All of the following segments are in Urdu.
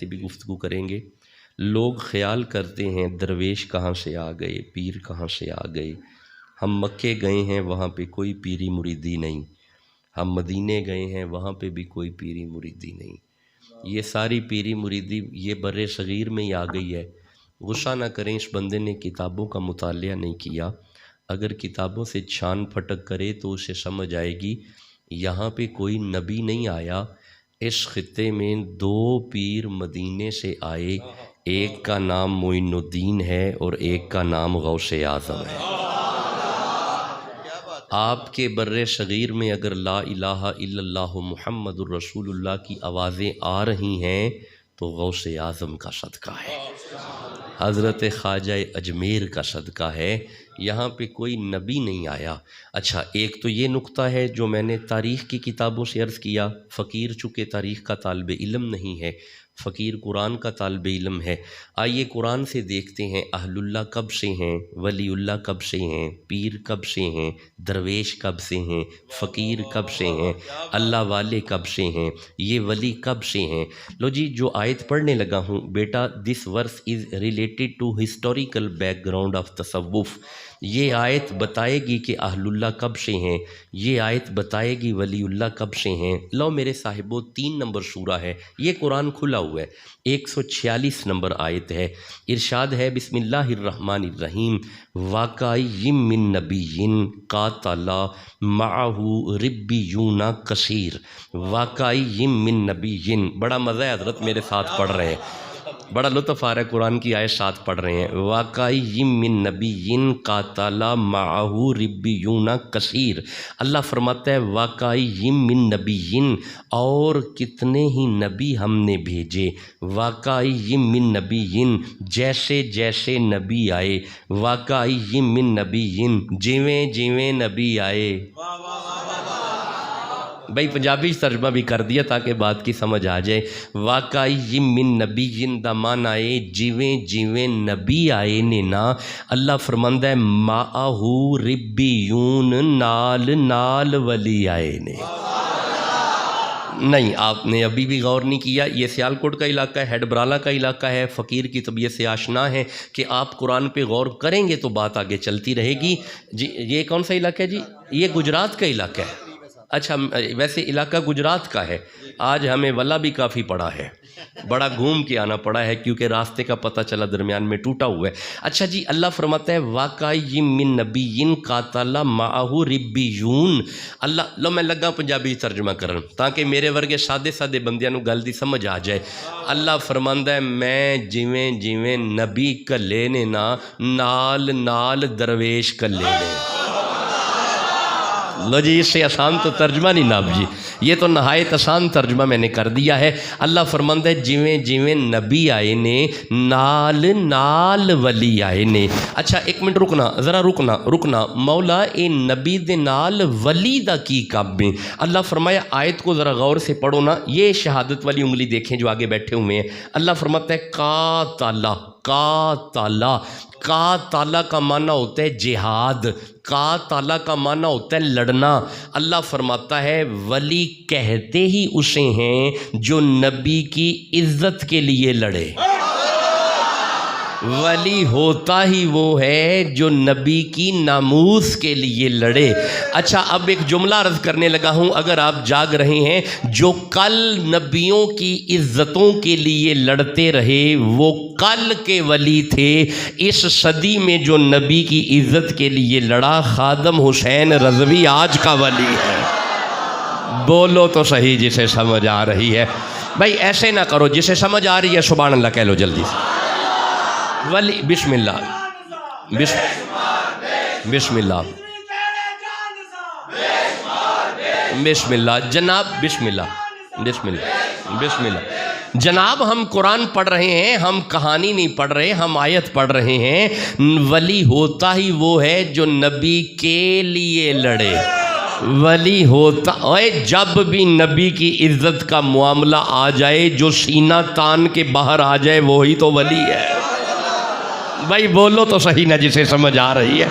سے بھی گفتگو کریں گے۔ لوگ خیال کرتے ہیں درویش کہاں سے آ گئے، پیر کہاں سے آ گئے۔ ہم مکے گئے ہیں، وہاں پہ کوئی پیری مریدی نہیں۔ ہم مدینے گئے ہیں، وہاں پہ بھی کوئی پیری مریدی نہیں۔ یہ ساری پیری مریدی یہ بر صغیر میں ہی آ گئی ہے۔ غصہ نہ کریں، اس بندے نے کتابوں کا مطالعہ نہیں کیا۔ اگر کتابوں سے چھان پھٹک کرے تو اسے سمجھ آئے گی یہاں پہ کوئی نبی نہیں آیا، اس خطے میں دو پیر مدینے سے آئے، ایک کا نام معین الدین ہے اور ایک کا نام غوث اعظم ہے۔ آپ کے بر صغیر میں اگر لا الہ الا اللہ محمد الرسول اللہ کی آوازیں آ رہی ہیں تو غوث اعظم کا صدقہ ہے، حضرت خواجہ اجمیر کا صدقہ ہے۔ یہاں پہ کوئی نبی نہیں آیا۔ اچھا، ایک تو یہ نقطہ ہے جو میں نے تاریخ کی کتابوں سے عرض کیا، فقیر چونکہ تاریخ کا طالب علم نہیں ہے، فقیر قرآن کا طالب علم ہے۔ آئیے قرآن سے دیکھتے ہیں اہل اللہ کب سے ہیں، ولی اللہ کب سے ہیں، پیر کب سے ہیں، درویش کب سے ہیں، فقیر کب سے ہیں، اللہ والے کب سے ہیں، یہ ولی کب سے ہیں۔ لو جی، جو آیت پڑھنے لگا ہوں بیٹا، this verse is related to historical background of تصوف۔ یہ آیت بتائے گی کہ اہل اللہ کب سے ہیں، یہ آیت بتائے گی ولی اللہ کب سے ہیں۔ لو میرے صاحبو، 3 نمبر سورہ ہے، یہ قرآن کھلا ہوا ہے، 146 نمبر آیت ہے۔ ارشاد ہے بسم اللہ الرحمن الرحیم، واقعی من نبی قاتل معہ ربیون کثیر، واقعی من نبی۔ بڑا مزہ ہے حضرت میرے ساتھ پڑھ رہے ہیں، بڑا لطف آ رہا ہے، قرآن کی آیت ساتھ پڑھ رہے ہیں۔ واقعی من نبی قاتل معہ ربیون کثیر، اللہ فرماتا ہے واقعی من نبی، اور کتنے ہی نبی ہم نے بھیجے، واقعی من نبی، جیسے جیسے نبی آئے، واقعی من نبی، جویں جویں نبی آئے۔ بھائی پنجابی ترجمہ بھی کر دیا تاکہ بات کی سمجھ آ جائے۔ واقعی من نبی دا معنی آئے جیویں جیویں نبی آئے نے نا، اللہ فرماندہ ہے معہو ربیون، نال نال ولی آئے نے۔ نہیں، آپ نے ابھی بھی غور نہیں کیا، یہ سیالکوٹ کا علاقہ ہے، ہیڈ برالا کا علاقہ ہے، فقیر کی طبیعت سے آشنا ہے کہ آپ قرآن پہ غور کریں گے تو بات آگے چلتی رہے گی۔ جی یہ کون سا علاقہ ہے جی؟ یہ گجرات کا علاقہ ہے۔ اچھا، ویسے علاقہ گجرات کا ہے، آج ہمیں ولا بھی کافی پڑا ہے، بڑا گھوم کے آنا پڑا ہے کیونکہ راستے کا پتہ چلا درمیان میں ٹوٹا ہوا ہے۔ اچھا جی، اللہ فرماتا ہے واقعی من نبی قاتل معہ ربیون۔ اللہ لو میں لگا پنجابی ترجمہ کرن تاکہ میرے ورگے سادے سادے بندیاں نو گل دی سمجھ آ جائے۔ اللہ فرماتا ہے میں جویں جویں نبی کلے نے نا، نال نال درویش کلے نے۔ لو جی، اس سے آسان تو ترجمہ نہیں ناب جی، یہ تو نہایت آسان ترجمہ میں نے کر دیا ہے۔ اللہ فرماتا ہے جویں جویں نبی آئے نے، نال نال ولی آئے نے۔ اچھا ایک منٹ رکنا، ذرا رکنا، مولا اے نبی دے نال ولی دا کی کب میں؟ اللہ فرمایا آیت کو ذرا غور سے پڑھو نا، یہ شہادت والی انگلی دیکھیں جو آگے بیٹھے ہوئے ہیں۔ اللہ فرماتا ہے قاتل، کا تالا کا معنی ہوتا ہے جہاد، کا تالا کا معنی ہوتا ہے لڑنا۔ اللہ فرماتا ہے ولی کہتے ہی اسے ہیں جو نبی کی عزت کے لیے لڑے، ولی ہوتا ہی وہ ہے جو نبی کی ناموس کے لیے لڑے۔ اچھا اب ایک جملہ عرض کرنے لگا ہوں، اگر آپ جاگ رہے ہیں، جو کل نبیوں کی عزتوں کے لیے لڑتے رہے وہ کل کے ولی تھے، اس صدی میں جو نبی کی عزت کے لیے لڑا خادم حسین رضوی آج کا ولی ہے۔ بولو تو صحیح جسے سمجھ آ رہی ہے۔ بھائی ایسے نہ کرو، جسے سمجھ آ رہی ہے سبحان اللہ کہہ لو جلدی سے۔ ولی بسم اللہ، بسم اللہ، بسم اللہ جناب، بسم اللہ، بسم اللہ، بسم اللہ جناب، ہم قرآن پڑھ رہے ہیں، ہم کہانی نہیں پڑھ رہے، ہم آیت پڑھ رہے ہیں۔ ولی ہوتا ہی وہ ہے جو نبی کے لیے لڑے، ولی ہوتا ہے جب بھی نبی کی عزت کا معاملہ آ جائے، جو سینہ تان کے باہر آ جائے وہی تو ولی ہے۔ بھائی بولو تو صحیح نہ جسے سمجھ آ رہی ہے۔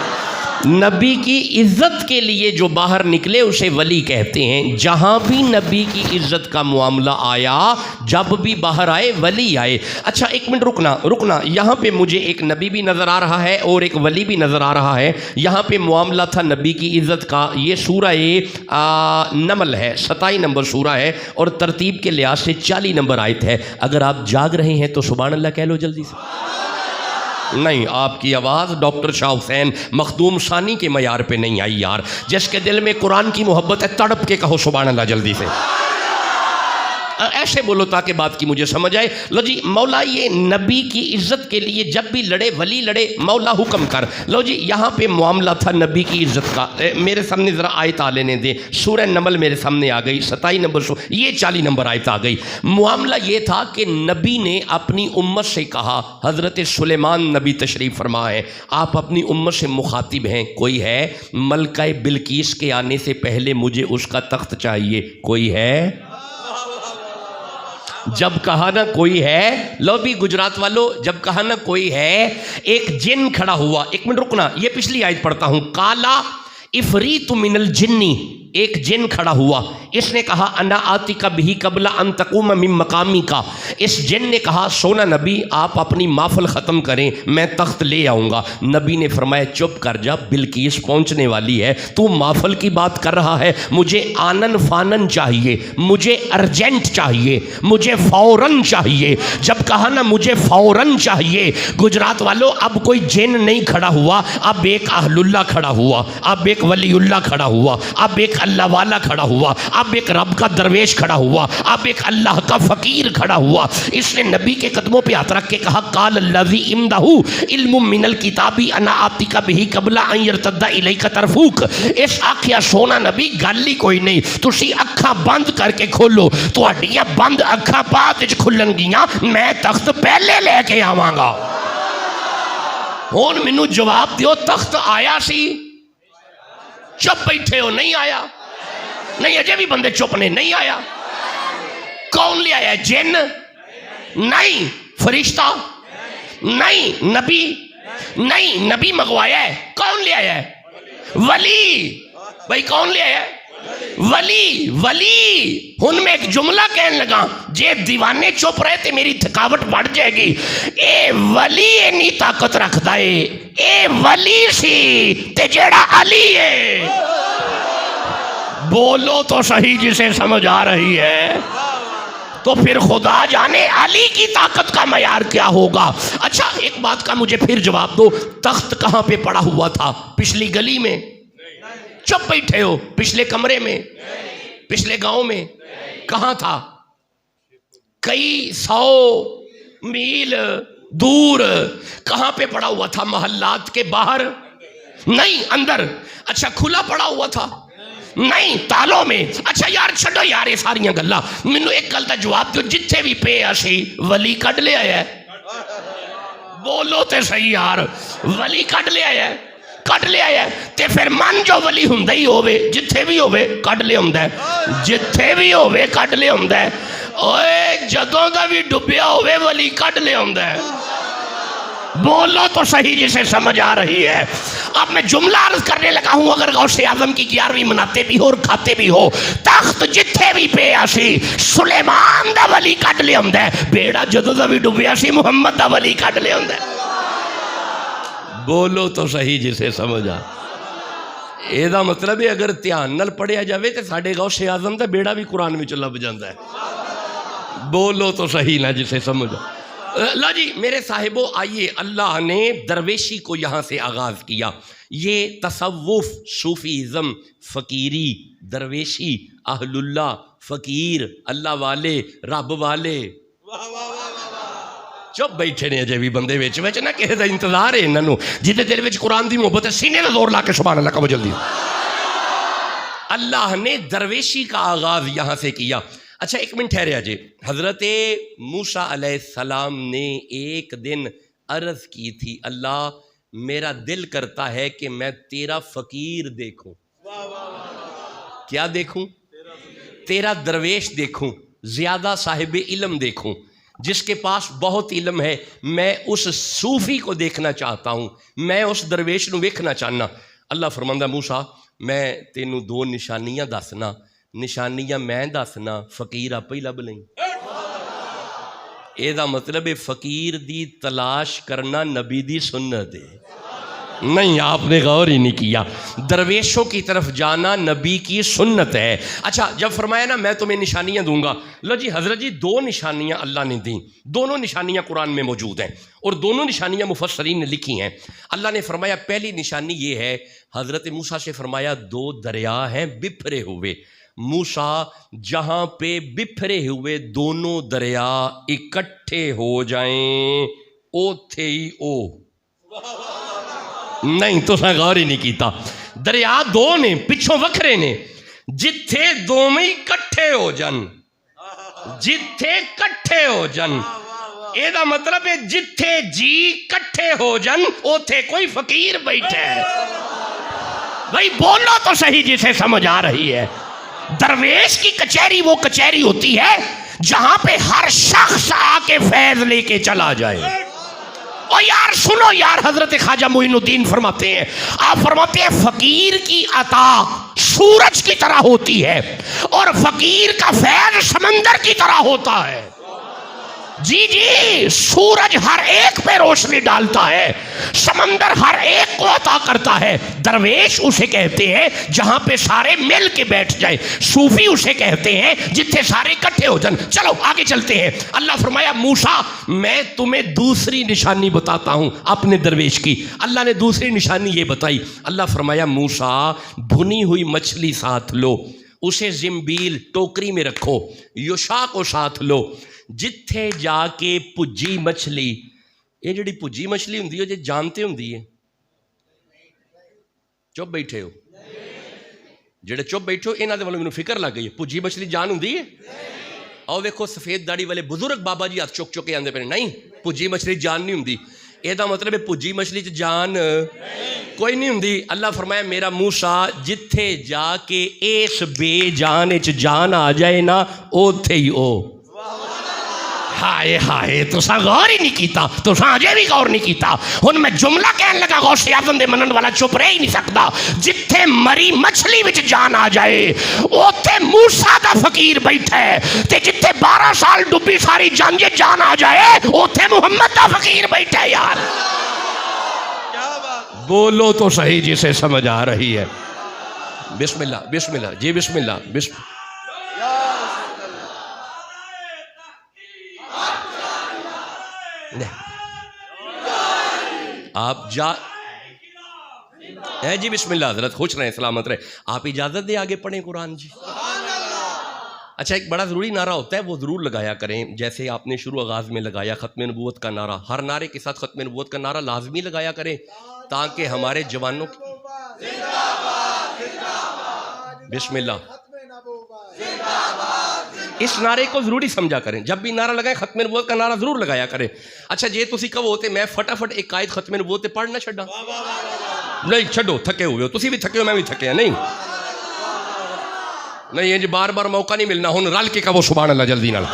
نبی کی عزت کے لیے جو باہر نکلے اسے ولی کہتے ہیں. جہاں بھی نبی کی عزت کا معاملہ آیا, جب بھی باہر آئے ولی آئے. اچھا ایک منٹ رکنا, یہاں پہ مجھے ایک نبی بھی نظر آ رہا ہے اور ایک ولی بھی نظر آ رہا ہے. یہاں پہ معاملہ تھا نبی کی عزت کا. یہ سورہ نمل ہے, 27 نمبر سورہ ہے اور ترتیب کے لحاظ سے 40 نمبر آیت ہے. اگر آپ جاگ رہے ہیں تو سبحان اللہ کہہ لو جلدی سے. نہیں, آپ کی آواز ڈاکٹر شاہ حسین مخدوم ثانی کے معیار پہ نہیں آئی یار. جس کے دل میں قرآن کی محبت ہے تڑپ کے کہو سبحان اللہ جلدی سے. ایسے بولو تاکہ بات کی مجھے سمجھ آئے. لو جی, مولا یہ نبی کی عزت کے لیے جب بھی لڑے ولی لڑے, مولا حکم کر. لو جی, یہاں پہ معاملہ تھا نبی کی عزت کا. میرے سامنے ذرا آیت آ لینے دیں. سورہ نمل میرے سامنے آ گئی, 27 نمبر یہ 40 نمبر آیت آ گئی. معاملہ یہ تھا کہ نبی نے اپنی امت سے کہا, حضرت سلیمان نبی تشریف فرما ہے, آپ اپنی امت سے مخاطب ہیں. کوئی ہے ملکہ بلقیس کے آنے سے پہلے مجھے اس کا تخت چاہیے؟ کوئی ہے؟ جب کہا نا کوئی ہے, لو بھی گجرات والو, جب کہا نا کوئی ہے, ایک جن کھڑا ہوا. ایک منٹ رکنا, یہ پچھلی آیت پڑھتا ہوں. کالا افریت من الجنی, ایک جن کھڑا ہوا, اس نے کہا انا آتیک بہی قبل ان تقوم من مقامی کا. اس جن نے کہا سونا نبی آپ اپنی محفل ختم کریں, میں تخت لے آؤں گا. نبی نے فرمایا چپ کر جا, بلقیس پہنچنے والی ہے, تو محفل کی بات کر رہا ہے. مجھے آنن فانن چاہیے, مجھے ارجنٹ چاہیے, مجھے فوراً چاہیے. جب کہا نا مجھے فوراً چاہیے, گجرات والو اب کوئی جن نہیں کھڑا ہوا, اب ایک اہل اللہ کھڑا ہوا, اب ایک ولی اللہ کھڑا ہوا, اب ایک اللہ والا کھڑا ہوا, اب ایک رب کا درویش کھڑا ہوا, اب ایک اللہ کا فقیر کھڑا ہوا. اس نے نبی کے قدموں پہ ہاتھ رکھ کے کہا قال الذی عندہ علم من الکتاب انا آتیک بہ قبل ان یرتد الیک طرفک. اس آخیا سونا نبی گل ہی کوئی نہیں, تسی اکھاں بند کر کے کھولو, تہاڈیاں بند اکھاں بعد وچ کھلن گیاں, میں تخت پہلے لے کے آواں گا. ہن مینوں جواب دیو, تخت آیا سی؟ چپ بیٹھے ہو, نہیں آیا. نہیں, اجے بھی بندے چپ نے, نہیں آیا. کون لے آیا؟ جن نہیں, فرشتہ نہیں, نبی نہیں, نبی منگوایا ہے. کون لے آیا ہے؟ ولی. بھائی کون لے آیا ہے؟ ولی. ولی. ہن میں ایک جملہ کہنے لگا, جے دیوانے چپ رہے تے میری تھکاوٹ بڑھ جائے گی. اے ولی اینی طاقت رکھدا ہے, اے ولی سی تے جیڑا علی ہے. بولو تو صحیح جسے سمجھ آ رہی ہے. تو پھر خدا جانے علی کی طاقت کا معیار کیا ہوگا. اچھا ایک بات کا مجھے پھر جواب دو, تخت کہاں پہ پڑا ہوا تھا؟ پچھلی گلی میں؟ چپ بیٹھے ہو. پچھلے کمرے میں؟ پچھلے گاؤں میں؟ کہاں تھا؟ کئی 100 میل دور. کہاں پہ پڑا ہوا تھا؟ محلات کے باہر؟ نہیں, اندر. اچھا کھلا پڑا ہوا تھا؟ نہیں, تالوں میں. اچھا یار چھڈو یار یہ ساریاں گلاں, مینوں ایک گل دا جواب دیو, جتھے بھی پے اسی ولی کڈ لے آیا ہے. بولو تے صحیح یار, ولی کڈ لے آیا ہے. کڈ لے آیا ہے تے پھر من جو ولی ہوندا ہی ہوے, جتھے بھی ہوے کڈ لے ہوندا ہے, جتھے بھی ہوے کڈ لے ہوندا ہے. اوئے جدوں دا بھی ڈبیا ہوے ولی کڈ لے ہوندا ہے. بولو تو صحیح جسے سمجھ آ رہی ہے. اب میں جملہ عرض کرنے لگا ہوں, اگر غوث اعظم کی 11ویں مناتے بھی ہو اور کھاتے بھی ہو, تخت جتھے بھی پہ آسی سلیمان دا ولی کڈ لے ہوندا ہے, بیڑا جدوں دا بھی ڈبیا سی محمد دا ولی کڈ لے ہوندا ہے. بولو تو صحیح جسے سمجھ آ. اے دا مطلب ہے اگر دھیان نال پڑھیا جاوے تے ساڈے غوث اعظم دا بیڑا بھی قرآن وچ لب جاندا ہے. بولو تو صحیح نہ جسے سمجھ آ. لو جی میرے صاحبو, آئیے, اللہ نے درویشی کو یہاں سے آغاز کیا. یہ تصوف, صوفیزم, فقیری, درویشی, اہل اللہ, فقیر, اللہ والے, رب والے. چپ بیٹھے نے اجے بھی بندے وچ وچ نہ کہے دا انتظار ہے انہاں نوں, جہدے دل وچ قرآن دی محبت ہے, سینے تے زور لا کے سبحان اللہ کہو جلدی. اللہ نے درویشی کا آغاز یہاں سے کیا. اچھا ایک منٹ ٹھہرے آجے. حضرت موسیٰ علیہ السلام نے ایک دن عرض کی تھی, اللہ میرا دل کرتا ہے کہ میں تیرا فقیر دیکھوں. کیا دیکھوں؟ تیرا درویش دیکھوں, زیادہ صاحب علم دیکھوں, جس کے پاس بہت علم ہے. میں اس صوفی کو دیکھنا چاہتا ہوں, میں اس درویش نو ویکھنا چاہنا. اللہ فرماندا موسیٰ میں تینوں دو نشانیاں دسنا، نشانیاں میں دسنا، فقیر آپ ہی لب لیں۔ اے دا مطلب ہے فقیر دی تلاش کرنا نبی دی سنت ہے۔ نہیں، آپ نے غور ہی نہیں کیا، درویشوں کی طرف جانا نبی کی سنت ہے۔ اچھا جب فرمایا نا میں تمہیں نشانیاں دوں گا، لو جی حضرت جی دو نشانیاں اللہ نے دیں، دونوں نشانیاں قرآن میں موجود ہیں اور دونوں نشانیاں مفسرین نے لکھی ہیں۔ اللہ نے فرمایا پہلی نشانی یہ ہے، حضرت موسیٰ سے فرمایا دو دریا ہیں بپھرے ہوئے، موسیٰ جہاں پہ بپھرے ہوئے دونوں دریا اکٹھے ہو جائیں او تھے ہی او۔ نہیں تو غور ہی نہیں کیتا، دریا دو نے پچھوں وکھرے نے، جتھے دو میں کٹھے ہو جن، جتھے کٹھے ہو جن، اے دا مطلب ہے جتھے جی کٹھے ہو جن اوتھے کوئی فقیر بیٹھے ہے۔ بھائی بولو تو صحیح جسے سمجھ آ رہی ہے۔ درویش کی کچہری وہ کچہری ہوتی ہے جہاں پہ ہر شخص آ کے فیض لے کے چلا جائے۔ او یار سنو یار، حضرت خواجہ معین الدین فرماتے ہیں، آپ فرماتے ہیں فقیر کی عطا سورج کی طرح ہوتی ہے اور فقیر کا فیض سمندر کی طرح ہوتا ہے۔ جی جی، سورج ہر ایک پہ روشنی ڈالتا ہے، سمندر ہر ایک کو عطا کرتا ہے۔ درویش اسے کہتے ہیں جہاں پہ سارے مل کے بیٹھ جائیں، صوفی اسے کہتے ہیں جتھے سارے اکٹھے ہو جائیں۔ چلو آگے چلتے ہیں۔ اللہ فرمایا موسیٰ میں تمہیں دوسری نشانی بتاتا ہوں اپنے درویش کی۔ اللہ نے دوسری نشانی یہ بتائی، اللہ فرمایا موسیٰ بھنی ہوئی مچھلی ساتھ لو، اسے زنبیل ٹوکری میں رکھو، یوشا کو ساتھ لو، جتھے جا کے پجی مچھلی، یہ جڑی پجی مچھلی ہوندی ہے جو جانتے ہوندی ہے، چپ بیٹھے ہو جڑے چپ بیٹھے ہو انہاں دے والوں مینوں فکر لگ گئی ہے، پجی مچھلی جان ہوندی ہے؟ آؤ دیکھو سفید داڑھی والے بزرگ بابا جی ہاتھ چک چک کے آندے پے نہیں پجی مچھلی جان نہیں ہوندی۔ اے دا مطلب ہے پجی مچھلی چ جان کوئی نہیں ہوندی۔ اللہ فرمایا میرا موسیٰ جتھے جا کے اس بے جان چ جان آ جائے نا اوتھے ہی او۔ ہائے ہائے تسا غور ہی نہیں کیتا، تسا اجے بھی غور نہیں کیتا۔ ہن میں جملہ کہن لگا غوث اعظم دے منن والا چپ رہ ہی نہیں سکدا۔ جتھے مری مچھلی وچ جان آ جائے اوتھے موسیٰ دا فقیر بیٹھا ہے، تے جتھے 12 سال ڈبی ساری جنگ جان آ جائے اوتھے محمد دا فقیر بیٹھا ہے۔ یار بولو تو صحیح جسے سمجھ آ رہی ہے۔ بسم اللہ بسم اللہ جی بسم اللہ بسم اللہ۔ آپ جا جی بسم اللہ حضرت خوش رہیں سلامت رہے، آپ اجازت دے آگے پڑھیں قرآن جی۔ اچھا ایک بڑا ضروری نعرہ ہوتا ہے وہ ضرور لگایا کریں، جیسے آپ نے شروع آغاز میں لگایا ختم نبوت کا نعرہ، ہر نعرے کے ساتھ ختم نبوت کا نعرہ لازمی لگایا کریں تاکہ ہمارے جوانوں کی بسم اللہ اس نعرے کو ضروری سمجھا کریں، جب بھی نعرہ لگائیں ختم نبوت کا نعرہ ضرور لگایا کریں۔ اچھا جی تسی کہو ہوتے میں فٹافٹ ایک آیت ختم نبوت پڑھ نہ چھڈا؟ نہیں چھڈو، تھکے ہوئے ہو، تسی بھی تھکے ہو میں بھی تھکے ہیں، نہیں نہیں جی بار بار موقع نہیں ملنا، ہن رل کے کہو سبحان اللہ جلدی نال۔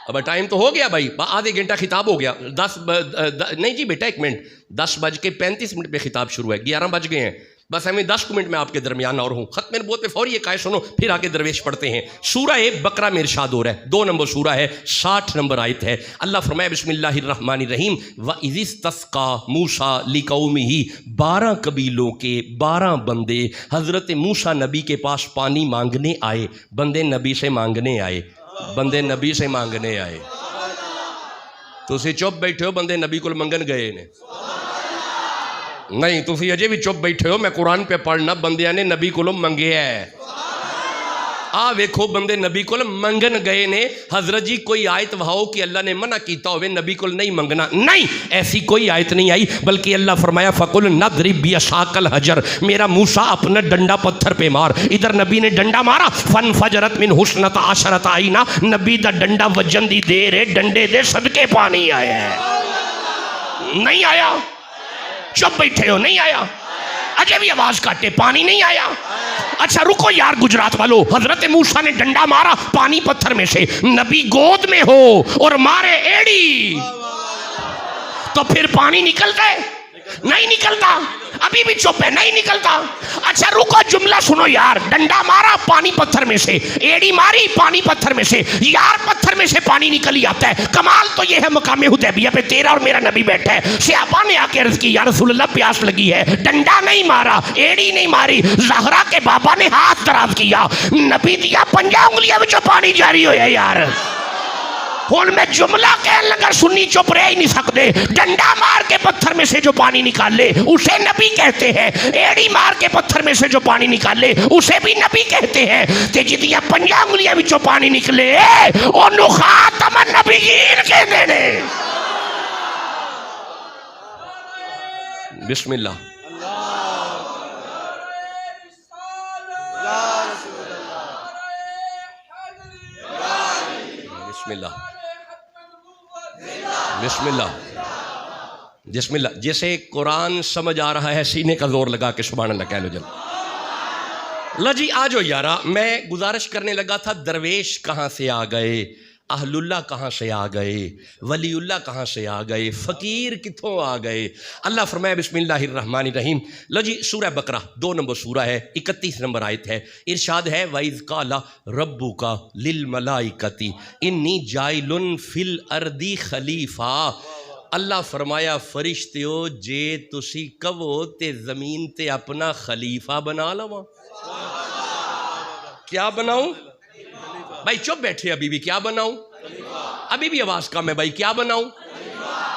اب ٹائم تو ہو گیا بھائی، آدھے گھنٹہ خطاب ہو گیا، نہیں جی بیٹا ایک منٹ، 10:35 پہ خطاب شروع ہے، 11 بج گئے ہیں، بس ہمیں 10 منٹ میں آپ کے درمیان اور ہوں۔ ختم نبوت پہ فوری ایک آیت سنو پھر آگے درویش پڑھتے ہیں۔ سورہ بقرہ میں ارشاد ہو رہا ہے، 2 نمبر سورہ ہے، 60 نمبر آیت ہے۔ اللہ فرمایا بسم اللہ الرحمن الرحیم وَإِذِ اسْتَسْقَىٰ مُوسَىٰ لِقَوْمِهِ 12 قبیلوں کے 12 بندے حضرت موسیٰ نبی کے پاس پانی مانگنے آئے، بندے نبی سے مانگنے آئے، بندے نبی سے مانگنے آئے۔ تو اسے چپ بیٹھے ہو بندے نبی کو منگن گئے نے؟ نہیں تسی اجے بھی چپ بیٹھے ہو، میں قرآن پہ پڑھنا بندیاں نے نبی کو منگے ہے۔ ویکھو بندے نبی کو منگن گئے نے۔ حضرت جی کوئی آیت وہاؤ کہ اللہ نے منع کیتا ہوئے نبی کو نہیں منگنا، نہیں ایسی کوئی آیت نہیں آئی، بلکہ اللہ فرمایا فَقُلْ نَضْرِبْ بِعَصَاكَ الْحَجَرَ، میرا موسیٰ اپنا ڈنڈا پتھر پہ مار۔ ادھر نبی نے ڈنڈا مارا، فَانْفَجَرَتْ مِنْهُ اثْنَتَا عَشْرَةَ عَيْنًا، نبی دا ڈنڈا وجن دی دیر ہے، ڈنڈے دے صدقے پانی آیا ہے۔ نہیں آیا؟ چپ بیٹھے ہو، نہیں آیا؟ اجے بھی آواز کاٹے، پانی نہیں آیا؟ اچھا رکو یار گجرات والو، حضرت موسیٰ نے ڈنڈا مارا پانی پتھر میں سے، نبی گود میں ہو اور مارے ایڑی تو پھر پانی نکل گئے؟ نہیں نکلتا، ابھی بھی چپ ہے، نہیں نکلتا۔ اچھا رکو، جملہ سنو یار، ڈنڈا مارا پانی پتھر میں سے، ایڑی ماری پانی پتھر میں سے، یار پتھر میں سے پانی نکل ہی آتا ہے۔ کمال تو یہ ہے مقام حدیبیہ پہ تیرا اور میرا نبی بیٹھا ہے، صحابہ نے آ کے عرض کی یا رسول اللہ پیاس لگی ہے، ڈنڈا نہیں مارا، ایڑی نہیں ماری، زہرا کے بابا نے ہاتھ دراز کیا، نبی دیا 50 انگلیاں وچوں پانی جاری ہویا یار۔ ہوں میں جملہ کہنے لگا، سنی چپ رہ ہی نہیں سکتے۔ ڈنڈا مار کے پتھر میں سے جو پانی نکالے اسے نبی کہتے ہیں، ایڑی مار کے پتھر میں سے جو پانی نکالے اسے بھی نبی کہتے ہیں۔ تے جدیاں 50 انگلیاں وچوں پانی نکلے انہوں خاتم النبیین کہتے ہیں۔ بسم اللہ۔ بسم اللہ، بسم اللہ، بسم اللہ۔ جیسے قرآن سمجھ آ رہا ہے سینے کا زور لگا کے سبحان اللہ کہہ لو جلد۔ اللہ جی آ جاؤ یارا، میں گزارش کرنے لگا تھا درویش کہاں سے آ گئے، اہل اللہ کہاں سے آ گئے، ولی اللہ کہاں سے آ گئے، فقیر کتھوں آ گئے۔ اللہ فرمایا بسم اللہ الرحمن الرحیم۔ لو جی سورہ بقرہ 2 نمبر سورہ ہے، 31 نمبر آیت ہے، ارشاد ہے وَإِذْ قَالَ رَبُّكَ لِلْمَلَائِكَةِ إِنِّي جَاعِلٌ فِي الْأَرْضِ خلیفہ۔ اللہ فرمایا فرشتیو جے تسی کہو تے زمین تے اپنا خلیفہ بنا لواں۔ کیا بناؤں؟ بھائی چپ بیٹھے، ابھی بھی کیا بناؤں؟ ابھی بھی آواز کم ہے بھائی، کیا بناؤں؟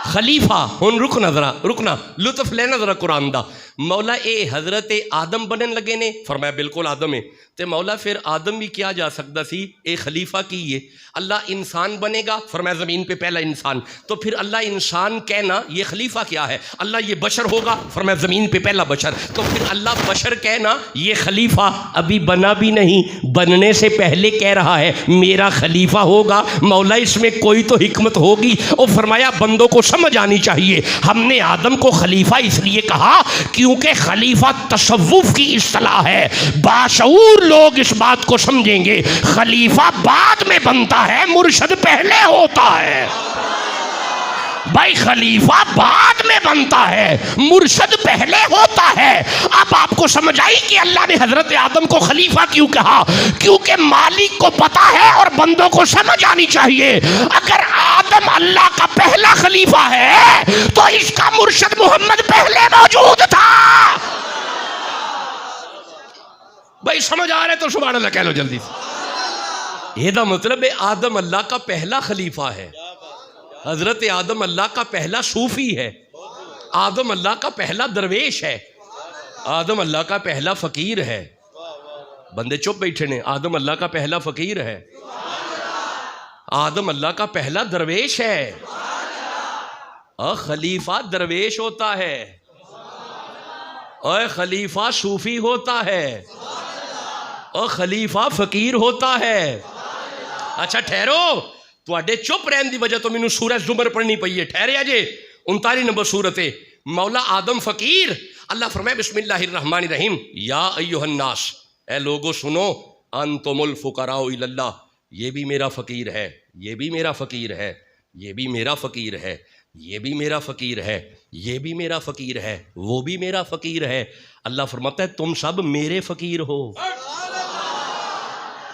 خلیفہ۔ ہن رکنا ذرا، رکنا، لطف لینا ذرا قرآن دا۔ مولا اے حضرت آدم بنن لگے نے، فرمایا بالکل آدم ہے، تے مولا پھر آدم بھی کیا جا سکتا سی، اے خلیفہ کی یہ اللہ انسان بنے گا، فرمایا زمین پہ پہلا انسان، تو پھر اللہ انسان کہنا یہ خلیفہ کیا ہے، اللہ یہ بشر ہوگا، فرمایا زمین پہ پہلا بشر، تو پھر اللہ بشر کہنا یہ خلیفہ ابھی بنا بھی نہیں، بننے سے پہلے کہہ رہا ہے میرا خلیفہ ہوگا۔ مولا اس میں کوئی تو حکمت ہوگی۔ اور فرمایا بندوں کو سمجھ آنی چاہیے، ہم نے آدم کو خلیفہ اس لیے کہا کیونکہ خلیفہ تصوف کی اصطلاح ہے، باشعور لوگ اس بات کو سمجھیں گے، خلیفہ بعد میں بنتا ہے، مرشد پہلے ہوتا ہے۔ بھائی خلیفہ بعد میں بنتا ہے، مرشد پہلے ہوتا ہے۔ اب آپ کو سمجھ آئی کہ اللہ نے حضرت آدم کو خلیفہ کیوں کہا؟ کیونکہ مالک کو پتا ہے اور بندوں کو سمجھ آنی چاہیے، اگر آدم اللہ کا پہلا خلیفہ ہے تو اس کا مرشد محمد پہلے موجود تھا۔ بھائی سمجھ آ رہے تو سبحان اللہ کہہ لو جلدی سے۔ یہ دا مطلب ہے آدم اللہ کا پہلا خلیفہ ہے، حضرت آدم اللہ کا پہلا صوفی ہے، آدم اللہ کا پہلا درویش ہے، آدم اللہ کا پہلا فقیر ہے۔ بندے چپ بیٹھے نے، آدم اللہ کا پہلا فقیر ہے، آدم اللہ کا پہلا درویش ہے۔ اور خلیفہ درویش ہوتا ہے، اور خلیفہ صوفی ہوتا ہے، اور خلیفہ فقیر ہوتا ہے۔ اچھا ٹھہرو، تواڈے چپ رہن دی وجہ تو مینوں سورہ زمر پڑھنی پئی ہے، ٹھہرے اجے 39 نمبر سورت ہے، مولا آدم فقیر۔ اللہ فرمائے بسم اللہ الرحمن الرحیم یا ایھا الناس، اے لوگو سنو، انتم الفقراء الی اللہ، یہ بھی میرا فقیر ہے، یہ بھی میرا فقیر ہے، یہ بھی میرا فقیر ہے، یہ بھی میرا فقیر ہے، یہ بھی میرا فقیر ہے، وہ بھی میرا فقیر ہے۔ اللہ فرماتا ہے تم سب میرے فقیر ہو۔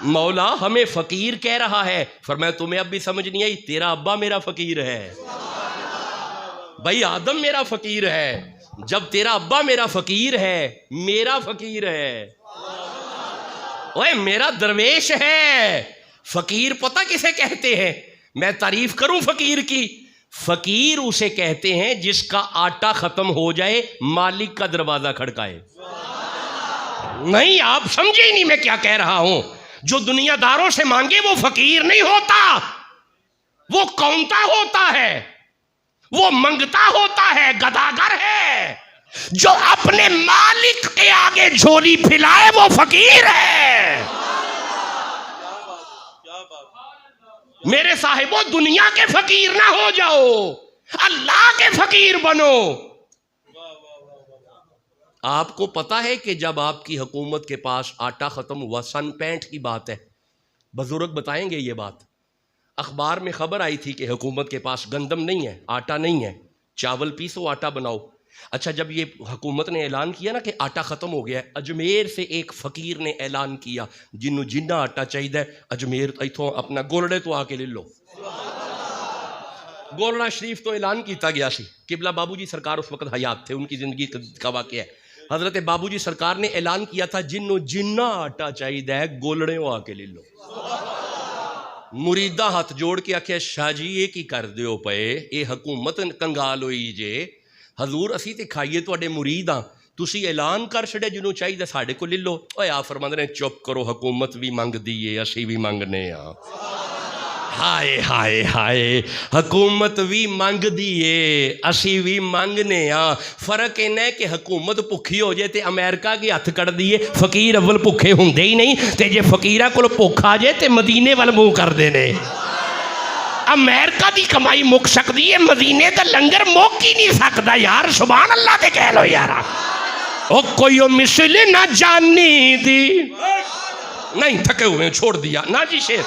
مولا ہمیں فقیر کہہ رہا ہے، فرمایا تمہیں اب بھی سمجھ نہیں آئی، تیرا ابا میرا فقیر ہے۔ بھائی آدم میرا فقیر ہے، جب تیرا ابا میرا فقیر ہے، میرا فقیر ہے، اوے میرا درویش ہے۔ فقیر پتہ کسے کہتے ہیں؟ میں تعریف کروں فقیر کی؟ فقیر اسے کہتے ہیں جس کا آٹا ختم ہو جائے مالک کا دروازہ کھڑکائے۔ نہیں آپ سمجھے ہی نہیں میں کیا کہہ رہا ہوں۔ جو دنیا داروں سے مانگے وہ فقیر نہیں ہوتا، وہ کونتا ہوتا ہے، وہ منگتا ہوتا ہے، گداگر ہے۔ جو اپنے مالک کے آگے جھولی پھیلائے وہ فقیر ہے۔ میرے صاحبوں دنیا کے فقیر نہ ہو جاؤ، اللہ کے فقیر بنو۔ آپ کو پتا ہے کہ جب آپ کی حکومت کے پاس آٹا ختم ہوا، سن 65 کی بات ہے، بزرگ بتائیں گے یہ بات، اخبار میں خبر آئی تھی کہ حکومت کے پاس گندم نہیں ہے، آٹا نہیں ہے، چاول پیسو آٹا بناؤ۔ اچھا جب یہ حکومت نے اعلان کیا نا کہ آٹا ختم ہو گیا ہے، اجمیر سے ایک فقیر نے اعلان کیا جنوں جنہ آٹا چاہیے اجمیر ایتھوں اپنا گولڑے تو آ کے لے لو. گولڑا شریف تو اعلان کیتا گیا سی. قبلہ بابو جی سرکار اس وقت حیات تھے، ان کی زندگی کا واقعہ ہے. حضرت بابو جی سرکار نے اعلان کیا تھا جنوں جنہ آٹا چاہیے گولڑے آ کے لے لو. مریدہ ہاتھ جوڑ کے آکھیا شاہ جی یہ کی کر دیو پے، یہ حکومت کنگال ہوئی جے. حضور اسی تے کھائیے تواڈے مرید ہاں، تسی اعلان کر چھڑے جنوں چاہیے ساڈے کو لے لو. اوے آ فرماندے نے چپ کرو، حکومت بھی منگ دیے اسی بھی منگنے ہاں. ہائے ہائے ہائے، حکومت بھی منگ دیے اسی بھی منگنے ہاں. فرق اینا ہے کہ حکومت بھکھی ہو جائے تے امریکہ کے ہاتھ کڑ دیے، فقیر اول بھکھے ہوندے ہی نہیں، تے جے فقیرہ کول بھوک آ جائے تے مدینے وال منہ کر دینے. امریکہ دی کمائی مک سکتی ہے، مدینے دا لنگر مک ہی نہیں سکتا. یار سبحان اللہ تے کہہ لو یارا. او کوئی مثل نہ جانی دی. نہیں تھکے ہوئے چھوڑ دیا نا جی شیر.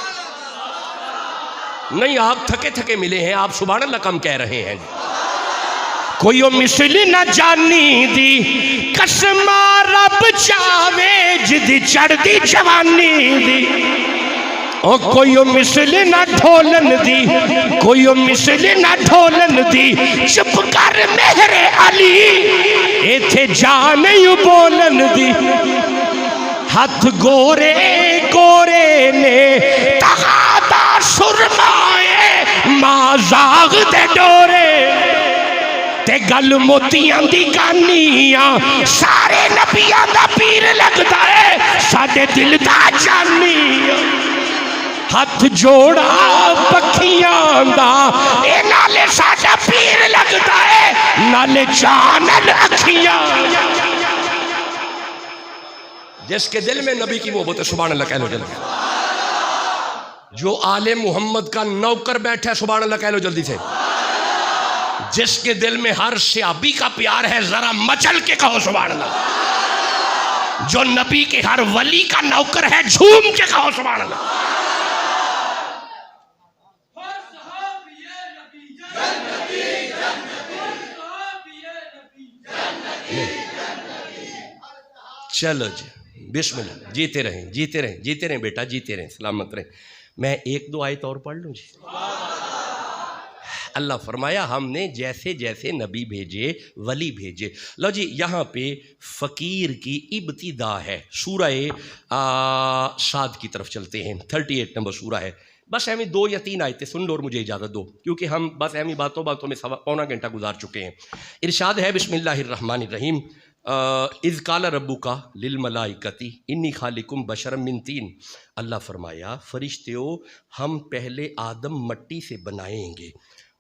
نہیں آپ تھکے تھکے ملے ہیں، آپ سبحان اللہ کم کہہ رہے ہیں. کوئی مثل نہ جانی دی قسم رب چاوے جدی چڑھ دی جوانی دی. او کوئی مثل نہ ڈھولن دی، کوئی مثل نہ ڈھولن دی. چپ کر مہر علی ایتھے جا نہیں بولن دی. ہاتھ گورے گورے نے تغادا سرمائے مازاغ دے ڈورے. تے گل موتیاں دی گانیاں سارے نبیاں دا پیر لگتا ہے، ساڈے دل دا جانیاں. ہاتھ جوڑا پکھیاں دا اے نالے ساڈا پیر لگتا ہے، نالے چانن اکھیاں. جس کے دل میں نبی کی محبت ہے سبحان اللہ کہہ لو جلدی. جو آل محمد کا نوکر بیٹھا ہے سبحان اللہ کہہ لو جلدی سے. جس کے دل میں ہر صحابی کا پیار ہے ذرا مچل کے کہو سبحان اللہ. جو نبی کے ہر ولی کا نوکر ہے جھوم کے کہو سبحان اللہ. چلو جی بسم اللہ. جیتے رہیں جیتے رہیں جیتے رہیں بیٹا جیتے رہیں سلامت رہیں. میں ایک دو آیت اور پڑھ لوں جی. اللہ فرمایا ہم نے جیسے جیسے نبی بھیجے ولی بھیجے. لو جی یہاں پہ فقیر کی ابتدا ہے. سورہ صاد کی طرف چلتے ہیں، 38 نمبر سورہ ہے. بس ایمی 2 یا 3 آیتیں سن لو اور مجھے اجازت دو کیونکہ ہم بس ایمی باتوں میں پونا گھنٹہ گزار چکے ہیں. ارشاد ہے بسم اللہ الرحمن الرحیم. اذ قال ربک للملائکۃ انی خالق بشرا من طین. اللہ فرمایا فرشتیو ہم پہلے آدم مٹی سے بنائیں گے،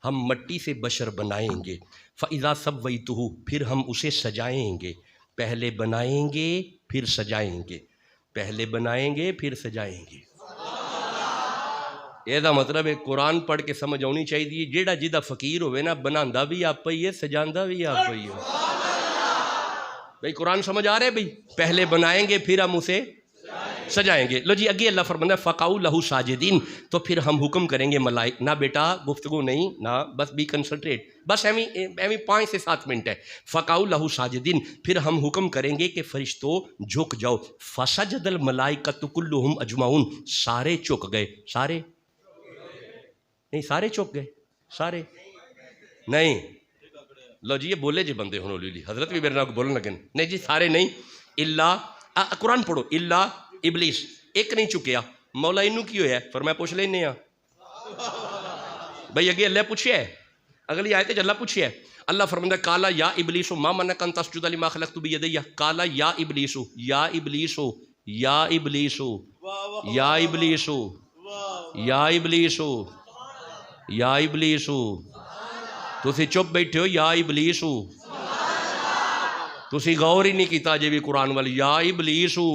ہم مٹی سے بشر بنائیں گے. فَإِذَا سَوَّيْتُهُ پھر ہم اسے سجائیں گے. پہلے بنائیں گے پھر سجائیں گے، پہلے بنائیں گے پھر سجائیں گے. یہ دا مطلب ہے قرآن پڑھ کے سمجھ آنی چاہیے جیڑا جیدہ فقیر ہوئے نا بناندہ بھی آپ پہ ہی ہے سجاندہ بھی آپ پہ ہی ہے. بھئی قرآن سمجھ آ رہے ہیں بھئی. پہلے بنائیں گے پھر ہم اسے سجائیں گے. لو جی اگے اللہ فرماتا ہے فَقَعُوا لَهُ سَاجِدِينَ تو پھر ہم حکم کریں گے ملائک. نہ بیٹا گفتگو نہیں، نہ بس بھی کنسنٹریٹ، بس ایمی 5 سے 7 منٹ ہے. فَقَعُوا لَهُ سَاجِدِينَ پھر ہم حکم کریں گے کہ فرشتوں جھک جاؤ. فَسَجَدَ الْمَلَائِكَةُ كُلُّهُمْ أَجْمَعُونَ سارے جھک گئے. سارے نہیں، سارے جھک گئے، سارے نہیں. لو جی یہ بولے جی بندے ہونو لی حضرت بھی میرے نام بولنے لگے. نہیں جی سارے نہیں. اللہ قرآن پڑھو. اللہ ابلیس ایک نہیں چکیا. مولا انہوں کی ہویا ہے فرمایا پوچھ لینے ہاں بھئی اگے اللہ پوچھے ہے. اگلی آیت ہے اللہ پوچھے ہے. اللہ فرماتا ہے کالا یا ابلیسو ما منعک ان تسجد لما خلقت بیدی. کالا یا ابلیسو یا ابلیسو یا ابلیسو یا ابلیسو یا ابلیسو یا ابلیسو. تسی چپ بیٹھے ہو یا ابلیسو. تسی غور ہی نہیں کیتا جے بھی قرآن والی یا ابلیسو.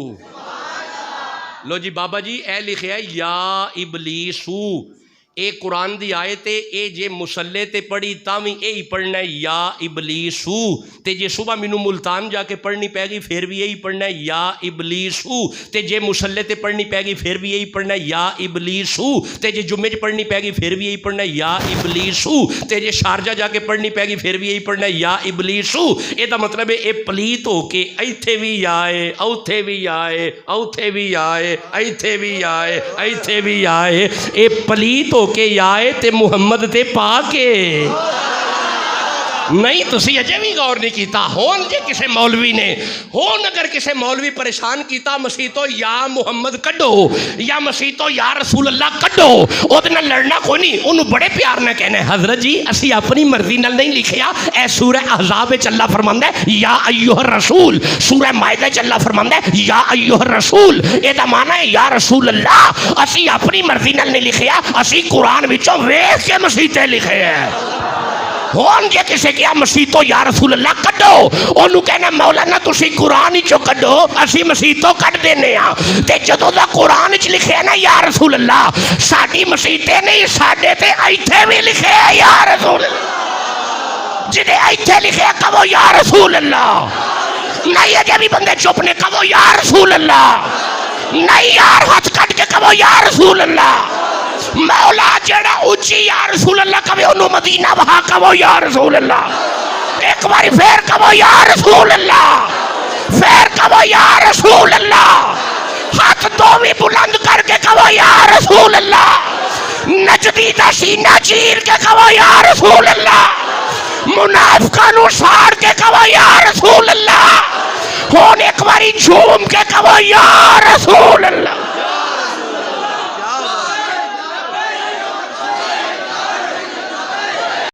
لو جی بابا جی اے لکھے ہے یا ابلیسو. اے قرآن دی آیت ہے، اے جے مسلے تے پڑھی تاوی اے ہی پڑھنا ہے یا ابلیسو، تے جے صبح مینوں ملتان جا کے پڑھنی پے گی پھر بھی یہی پڑھنا ہے یا ابلیسو، تے جے مسلے تے پڑھنی پے گی پھر بھی یہی پڑھنا ہے یا ابلیسو، تے جے جمعے چ پڑھنی پے گی پھر بھی یہی پڑھنا ہے یا ابلیسو، تے جے شارجہ جا کے پڑھنی پے گی پھر بھی یہی پڑھنا ہے یا ابلیسو۔ اے دا مطلب ہے اے پلیت ہو کے ایتھے بھی آئے، اوتھے بھی آئے، اوتھے بھی آئے، ایتھے بھی آئے، ایتھے بھی آئے، اے پلیت ہو کے آئے تے محمد تے پا کے نہیں تسی اجے بھی غور نہیں کیتا ہون جے کسے مولوی نے ہون اگر کسے مولوی پریشان کیتا مسیح تو یا محمد کڈو یا مسیح تو یا رسول اللہ کڈو او دے نال لڑنا کوئی نہیں انہوں بڑے پیار نہ کہنا ہے حضرت جی اسی اپنی مرضی نال نہیں لکھیا اے سورہ احزاب وچ اللہ فرماندا ہے یا ایھا الرسول سورہ مائدہ وچ اللہ فرماندا ہے یا ایھا الرسول اے دا معنی ہے یا رسول اللہ اسی اپنی مرضی نال نہیں لکھیا اسی قرآن وچوں ویکھ کے مسیح تے لکھے ہے ہون جے کسے کیا مسیح تو یا رسول اللہ کڈو انہوں کہنا مولانا تسی قرآن ہی چو کڈو اسی مسیح تو کڈ دینے ہاں تے جدو دا قرآن چ لکھے نا یا رسول اللہ ساڈی مسیح تے نہیں ساڈے تے ایتھے بھی لکھے یا رسول اللہ جدے ایتھے لکھے کہو یا رسول اللہ نہیں اجے بھی بندے چپ نے کہو یا رسول اللہ نہیں یار ہاتھ کٹ کے کہو یا رسول اللہ مولا جڑا اونچی یا رسول اللہ کہو انہوں مدینہ وہاں کہو یا رسول اللہ ایک باری پھر کہو یا رسول اللہ پھر کہو یا رسول اللہ ہاتھ دوویں بلند کر کے کہو یا رسول اللہ نجدی دا سینہ چیر کے کہو یا رسول اللہ منافقہ نو سار کے کہو یا رسول اللہ ہون ایک باری جھوم کے کہو یا رسول اللہ